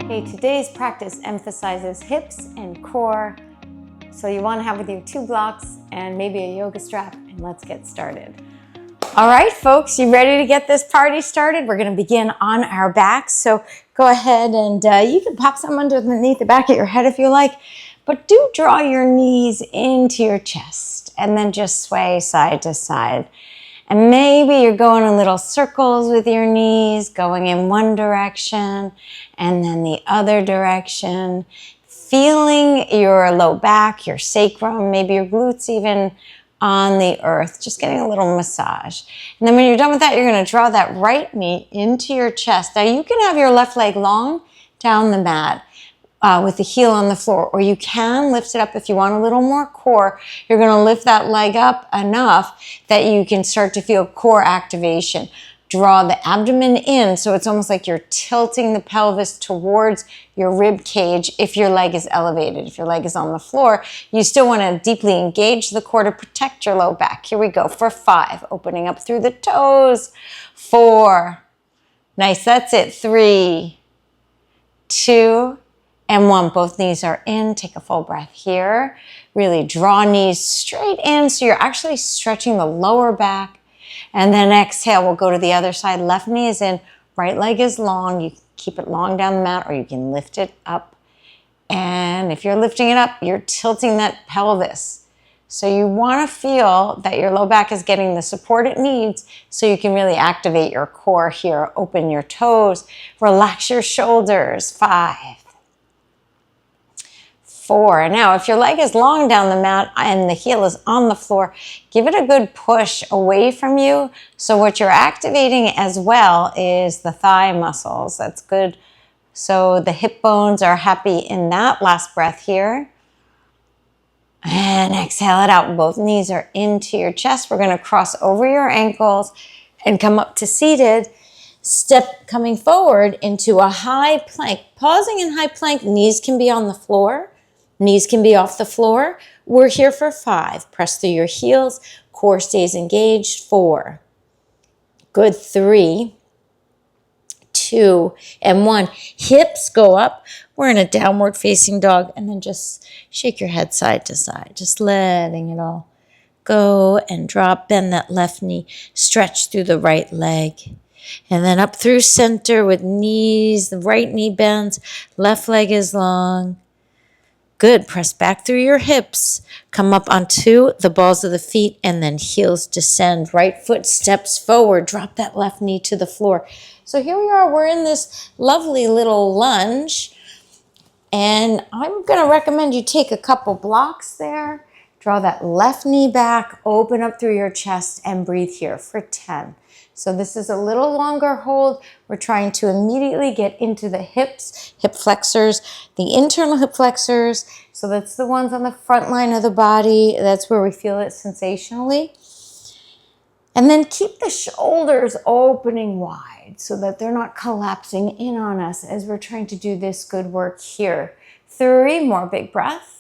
Okay, today's practice emphasizes hips and core. So you want to have with you 2 blocks and maybe a yoga strap, and let's get started. All right, folks, you ready to get this party started? We're going to begin on our backs. So go ahead and you can pop some underneath the back of your head if you like, but do draw your knees into your chest and then just sway side to side. And maybe you're going in little circles with your knees, going in one direction and then the other direction, feeling your low back, your sacrum, maybe your glutes even on the earth, just getting a little massage. And then when you're done with that, you're going to draw that right knee into your chest. Now you can have your left leg long down the mat with the heel on the floor, or you can lift it up if you want a little more core. You're going to lift that leg up enough that you can start to feel core activation. Draw the abdomen in, so it's almost like you're tilting the pelvis towards your rib cage if your leg is elevated. If your leg is on the floor, you still want to deeply engage the core to protect your low back. Here we go for 5, opening up through the toes. 4, nice, that's it. 3, 2, and 1. Both knees are in. Take a full breath here. Really draw knees straight in, so you're actually stretching the lower back. And then exhale, we'll go to the other side. Left knee is in, right leg is long. You can keep it long down the mat, or you can lift it up. And if you're lifting it up, you're tilting that pelvis. So you want to feel that your low back is getting the support it needs so you can really activate your core here. Open your toes, relax your shoulders. 5, 4. Now, if your leg is long down the mat and the heel is on the floor, give it a good push away from you. So what you're activating as well is the thigh muscles. That's good. So the hip bones are happy in that. Last breath here. And exhale it out. Both knees are into your chest. We're going to cross over your ankles and come up to seated. Step coming forward into a high plank. Pausing in high plank, knees can be on the floor. Knees can be off the floor. We're here for 5. Press through your heels. Core stays engaged. 4. Good. 3, 2, and 1. Hips go up. We're in a downward facing dog. And then just shake your head side to side. Just letting it all go and drop. Bend that left knee. Stretch through the right leg. And then up through center with knees. The right knee bends. Left leg is long. Good. Press back through your hips. Come up onto the balls of the feet and then heels descend. Right foot steps forward. Drop that left knee to the floor. So here we are. We're in this lovely little lunge. And I'm going to recommend you take a couple blocks there. Draw that left knee back. Open up through your chest and breathe here for 10. So this is a little longer hold. We're trying to immediately get into the hips, hip flexors, the internal hip flexors. So that's the ones on the front line of the body. That's where we feel it sensationally. And then keep the shoulders opening wide so that they're not collapsing in on us as we're trying to do this good work here. 3 more big breaths.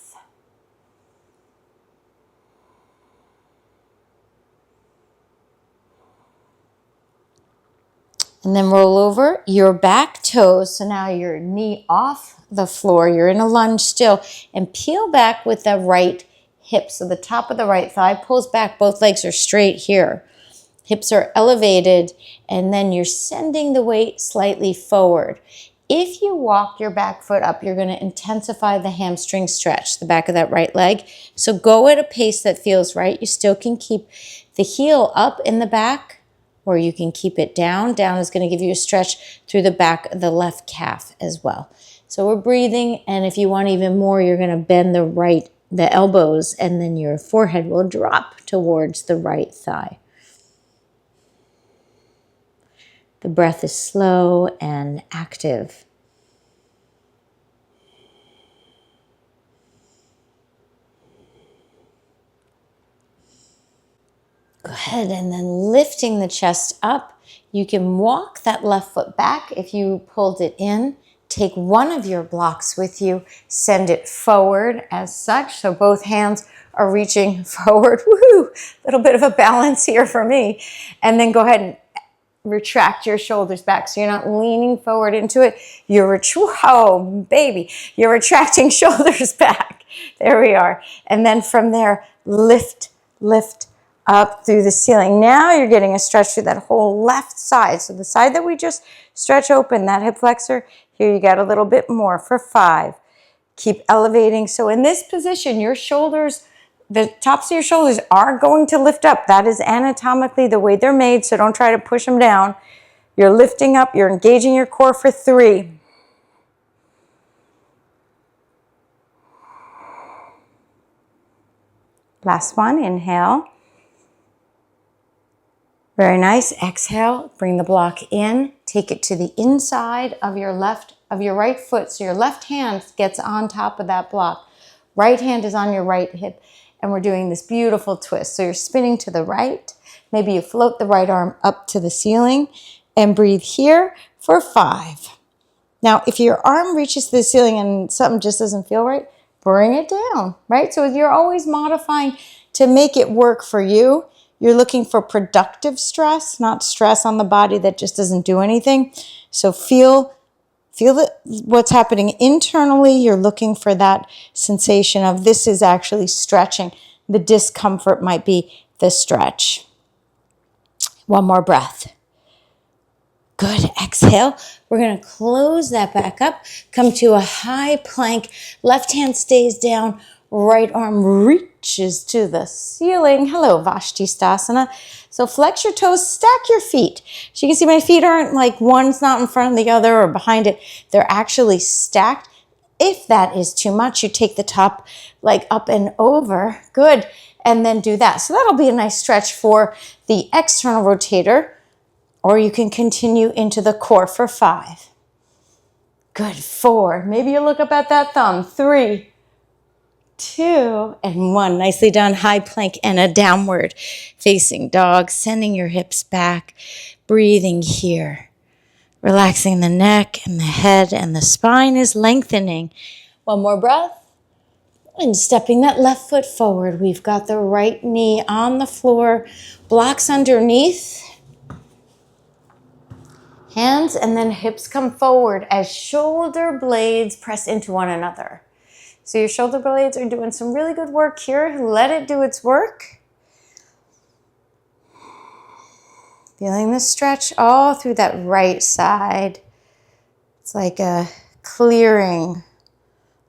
And then roll over your back toes. So now your knee off the floor. You're in a lunge still. And peel back with the right hip. So the top of the right thigh pulls back. Both legs are straight here. Hips are elevated. And then you're sending the weight slightly forward. If you walk your back foot up, you're going to intensify the hamstring stretch, the back of that right leg. So go at a pace that feels right. You still can keep the heel up in the back, or you can keep it down. Down is going to give you a stretch through the back of the left calf as well. So we're breathing, and if you want even more, you're going to bend the elbows, and then your forehead will drop towards the right thigh. The breath is slow and active. Go ahead, and then lifting the chest up. You can walk that left foot back if you pulled it in. Take one of your blocks with you. Send it forward as such. So both hands are reaching forward. Woohoo! A little bit of a balance here for me. And then go ahead and retract your shoulders back. So you're not leaning forward into it. Oh, baby. You're retracting shoulders back. There we are. And then from there, lift up through the ceiling. Now you're getting a stretch through that whole left side. So the side that we just stretch open, that hip flexor, here you got a little bit more for 5. Keep elevating. So in this position, your shoulders, the tops of your shoulders are going to lift up. That is anatomically the way they're made, so don't try to push them down. You're lifting up, you're engaging your core for 3. Last one, inhale. Very nice. Exhale, bring the block in, take it to the inside of your right foot. So your left hand gets on top of that block. Right hand is on your right hip. And we're doing this beautiful twist. So you're spinning to the right. Maybe you float the right arm up to the ceiling and breathe here for 5. Now, if your arm reaches to the ceiling and something just doesn't feel right, bring it down, right? So you're always modifying to make it work for you. You're looking for productive stress, not stress on the body that just doesn't do anything. So feel what's happening internally. You're looking for that sensation of this is actually stretching. The discomfort might be the stretch. One more breath. Good. Exhale. We're going to close that back up. Come to a high plank. Left hand stays down. Right arm reaches to the ceiling. Hello, Vashisthasana. So flex your toes, stack your feet. So you can see my feet aren't like one's not in front of the other or behind it. They're actually stacked. If that is too much, you take the top leg up and over. Good. And then do that. So that'll be a nice stretch for the external rotator. Or you can continue into the core for 5. Good. 4. Maybe you look up at that thumb. 3, 2, and 1. Nicely done. High plank and a downward facing dog. Sending your hips back. Breathing here. Relaxing the neck and the head and the spine is lengthening. One more breath. And stepping that left foot forward. We've got the right knee on the floor. Blocks underneath. Hands and then hips come forward as shoulder blades press into one another. So your shoulder blades are doing some really good work here. Let it do its work. Feeling the stretch all through that right side. It's like a clearing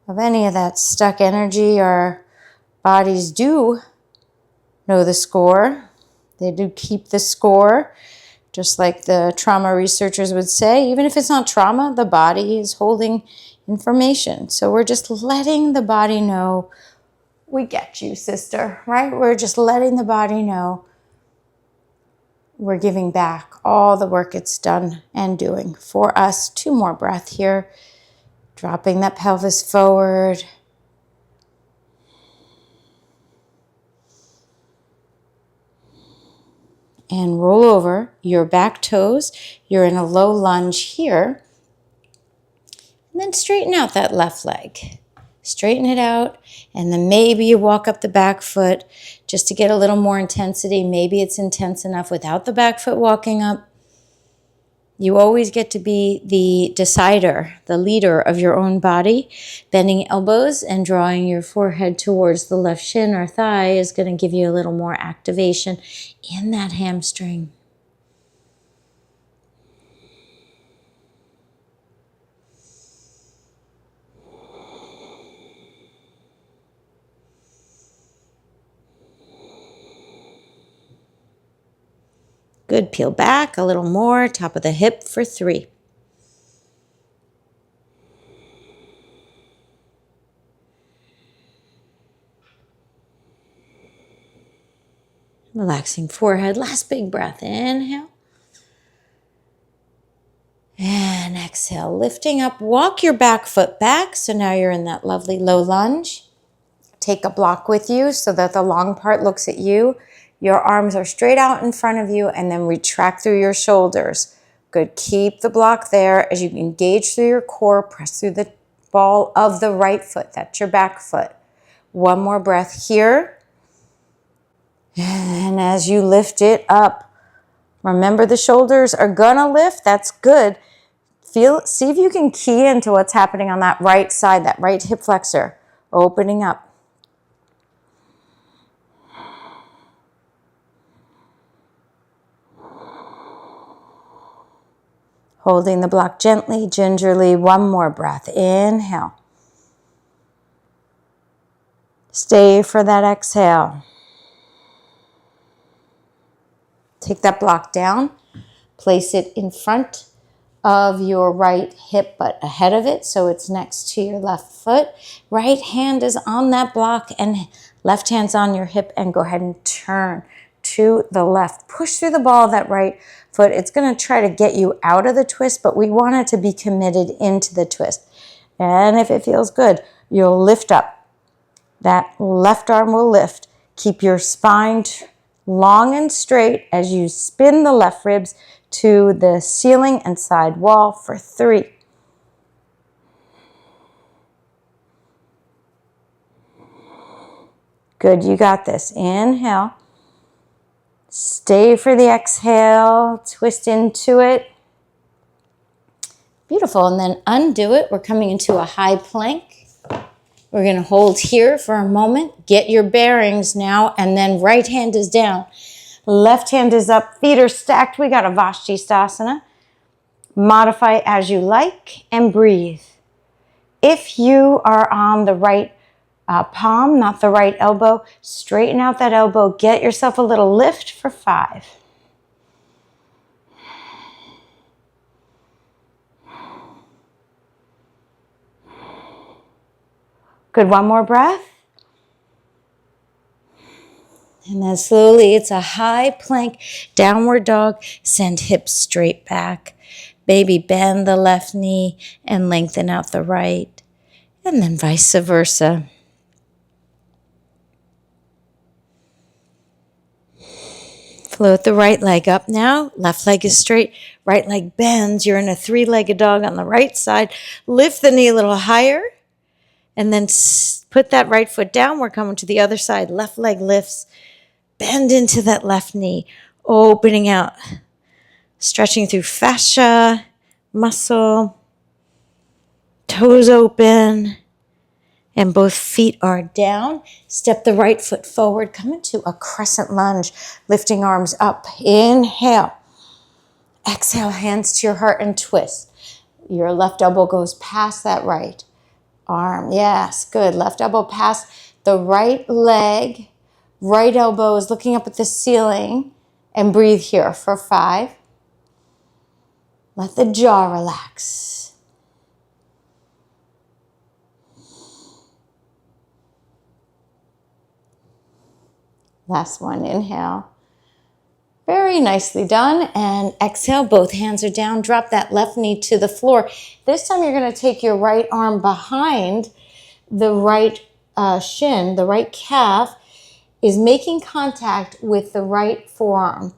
of any of that stuck energy. Our bodies do know the score. They do keep the score. Just like the trauma researchers would say, even if it's not trauma, the body is holding information. So we're just letting the body know, we get you, sister, right? We're just letting the body know we're giving back all the work it's done and doing for us. 2 more breaths here. Dropping that pelvis forward. And roll over your back toes. You're in a low lunge here. And then straighten out that left leg. Straighten it out. And then maybe you walk up the back foot just to get a little more intensity. Maybe it's intense enough without the back foot walking up. You always get to be the decider, the leader of your own body. Bending elbows and drawing your forehead towards the left shin or thigh is going to give you a little more activation in that hamstring. Good. Peel back a little more. Top of the hip for 3. Relaxing forehead. Last big breath. Inhale. And exhale. Lifting up. Walk your back foot back. So now you're in that lovely low lunge. Take a block with you so that the long part looks at you. Your arms are straight out in front of you and then retract through your shoulders. Good. Keep the block there as you engage through your core. Press through the ball of the right foot. That's your back foot. One more breath here. And as you lift it up, Remember, the shoulders are gonna lift. That's good. See if you can key into what's happening on that right side, that right hip flexor, opening up. Holding the block gently, gingerly. One more breath. Inhale. Stay for that exhale. Take that block down. Place it in front of your right hip, but ahead of it, so it's next to your left foot. Right hand is on that block and left hand's on your hip, and go ahead and turn to the left. Push through the ball of that right foot. It's going to try to get you out of the twist, but we want it to be committed into the twist. And if it feels good, you'll lift up. That left arm will lift. Keep your spine long and straight as you spin the left ribs to the ceiling and side wall for 3. Good, you got this. Inhale. Stay for the exhale. Twist into it. Beautiful. And then undo it. We're coming into a high plank. We're going to hold here for a moment. Get your bearings now. And then right hand is down. Left hand is up. Feet are stacked. We got a Vashisthasana. Modify as you like and breathe. If you are on the right palm, not the right elbow, straighten out that elbow. Get yourself a little lift for 5. Good, one more breath. And then slowly, it's a high plank, downward dog. Send hips straight back. Baby, bend the left knee and lengthen out the right. And then vice versa. Float the right leg up now. Left leg is straight. Right leg bends. You're in a 3-legged dog on the right side. Lift the knee a little higher. And then put that right foot down. We're coming to the other side. Left leg lifts. Bend into that left knee. Opening out. Stretching through fascia, muscle. Toes open. And both feet are down. Step the right foot forward. Come into a crescent lunge. Lifting arms up. Inhale. Exhale, hands to your heart and twist. Your left elbow goes past that right arm. Yes, good. Left elbow past the right leg. Right elbow is looking up at the ceiling. And breathe here for 5. Let the jaw relax. Last one, inhale. Very nicely done. And exhale, both hands are down. Drop that left knee to the floor. This time you're going to take your right arm behind the right shin. The right calf is making contact with the right forearm.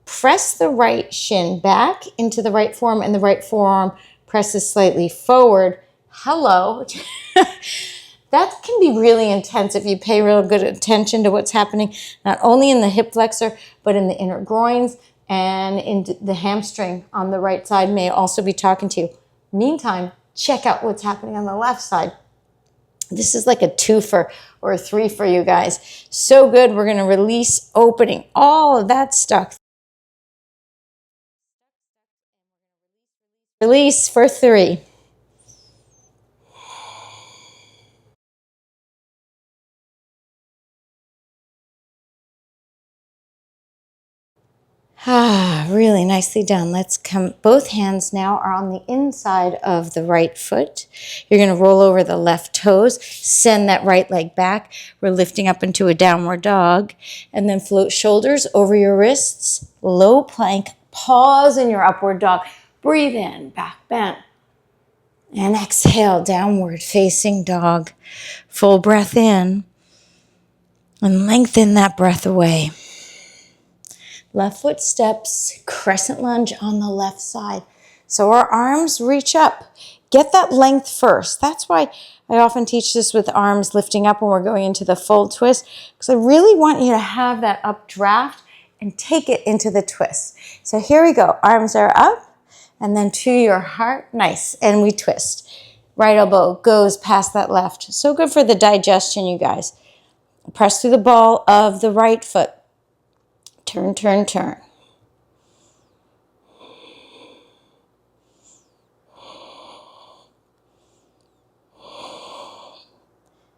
Press the right shin back into the right forearm, and the right forearm presses slightly forward. Hello. That can be really intense if you pay real good attention to what's happening, not only in the hip flexor, but in the inner groins and in the hamstring on the right side may also be talking to you. Meantime, check out what's happening on the left side. This is like a 2 or a 3 for you guys. So good. We're going to release, opening all of that stuff. Release for 3. Really nicely done. Let's come. Both hands now are on the inside of the right foot. You're going to roll over the left toes. Send that right leg back. We're lifting up into a downward dog. And then float shoulders over your wrists. Low plank. Pause in your upward dog. Breathe in. Back bend. And exhale. Downward facing dog. Full breath in. And lengthen that breath away. Left foot steps, crescent lunge on the left side. So our arms reach up. Get that length first. That's why I often teach this with arms lifting up when we're going into the full twist, because I really want you to have that updraft and take it into the twist. So here we go. Arms are up and then to your heart. Nice. And we twist. Right elbow goes past that left. So good for the digestion, you guys. Press through the ball of the right foot. Turn, turn, turn.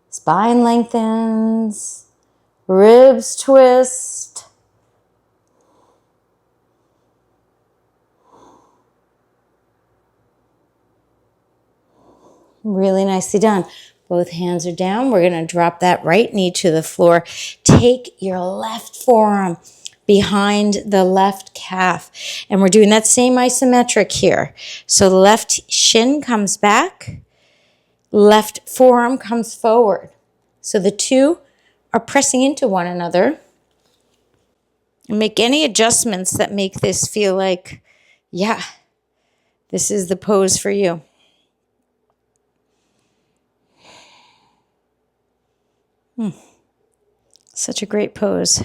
Spine lengthens. Ribs twist. Really nicely done. Both hands are down. We're going to drop that right knee to the floor. Take your left forearm behind the left calf. And we're doing that same isometric here. So the left shin comes back. Left forearm comes forward. So the two are pressing into one another. And make any adjustments that make this feel like, yeah, this is the pose for you. Such a great pose.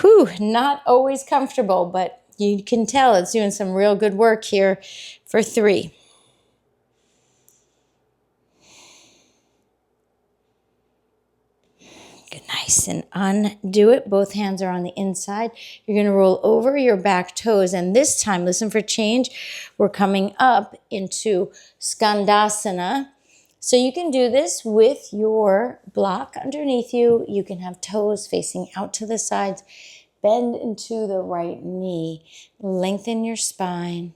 Whew, not always comfortable, but you can tell it's doing some real good work here for 3. Good, nice, and undo it. Both hands are on the inside. You're going to roll over your back toes, and this time, listen for change. We're coming up into Skandasana. So you can do this with your block underneath you. You can have toes facing out to the sides. Bend into the right knee. Lengthen your spine.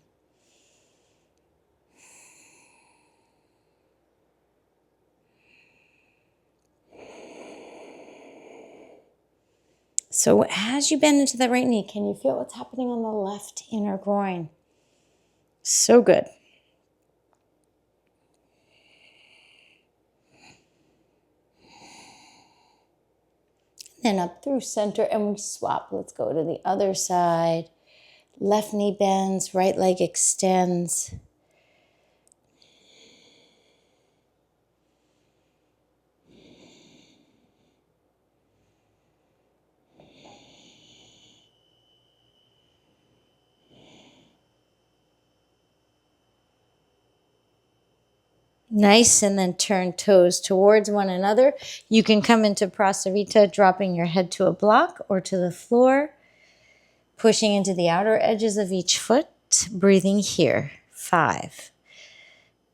So as you bend into the right knee, can you feel what's happening on the left inner groin? So good. Then up through center and we swap. Let's go to the other side. Left knee bends, right leg extends. Nice, and then turn toes towards one another. You can come into Prasarita, dropping your head to a block or to the floor, pushing into the outer edges of each foot, breathing here. 5.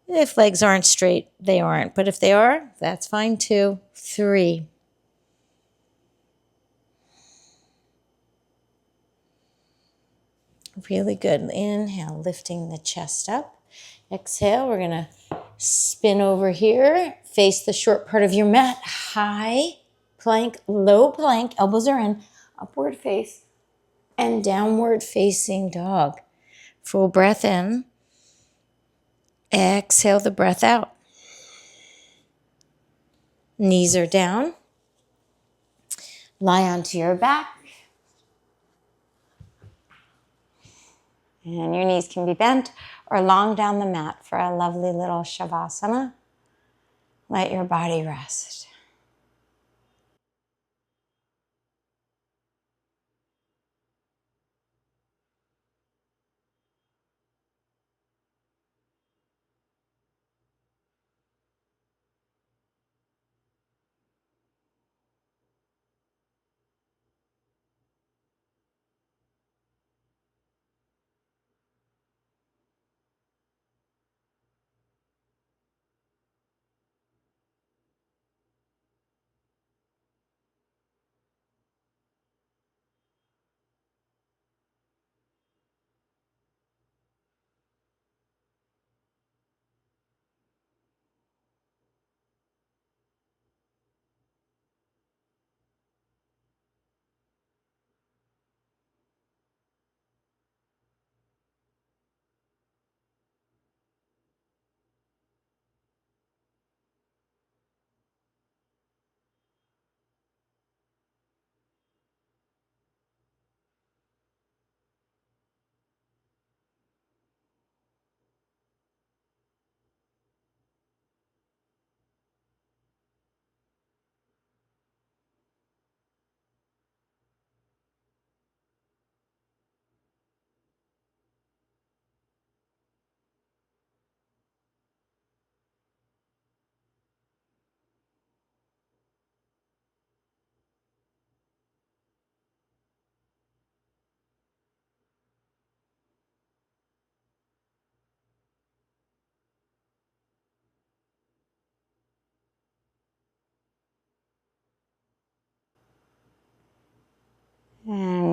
If legs aren't straight, they aren't. But if they are, that's fine too. 3. Really good. Inhale, lifting the chest up. Exhale, we're going to spin over here. Face the short part of your mat. High plank, low plank. Elbows are in. Upward face and downward facing dog. Full breath in. Exhale the breath out. Knees are down. Lie onto your back. And your knees can be bent or long down the mat for a lovely little Shavasana. Let your body rest.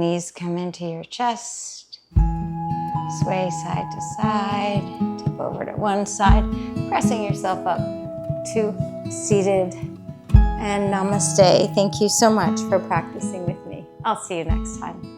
knees come into your chest. Sway side to side. Tip over to one side. Pressing yourself up to seated. And namaste. Thank you so much for practicing with me. I'll see you next time.